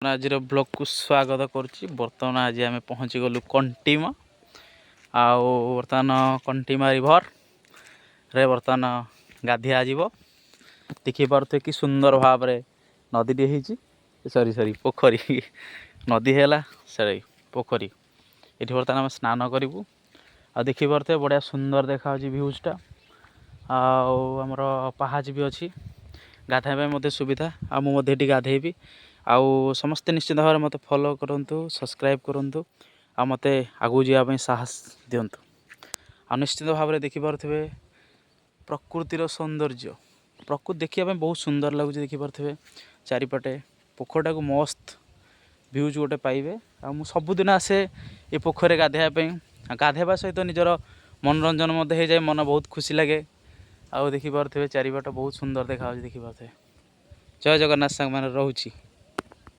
आज ब्लॉग को स्वागत करुच्ची। बर्तमान आज आम पहुँची गलु कंटीमा बर्तमान कंटीमा रिभर रे बर्तमान गाधिया जीव देखी पारे कि सुंदर भाव नदी सरी सरी पोखरी नदी है सॉरी पोखरी ये बर्तमान आम स्नान करूँ आ देखी पारे बढ़िया सुंदर देखा भ्यूजटा आमर पाहाच भी अच्छी गाधे सुविधा आ मुझे गाधेबी आउ समस्ते निश्चित भाव में मत फॉलो करंतु सब्सक्राइब करंतु आ मते आगु जावाई साहस दिंतु आ निश्चित भाव में देखिपे प्रकृतिर सौंदर्य प्रकृति देखा बहुत सुंदर लगुच देखिपे चारिपटे पोखरटा को मस्त भ्यूज गोटे पाइबे आ सबुदिन आसे ये पोखर गाधेवाई गाधेवा सहित निजर मनोरंजन हो जाए मन बहुत खुशी लगे आउ देखिपे चारिपट बहुत सुंदर देखा देखिपे जय जगन्नाथ सांग मैंने रोची।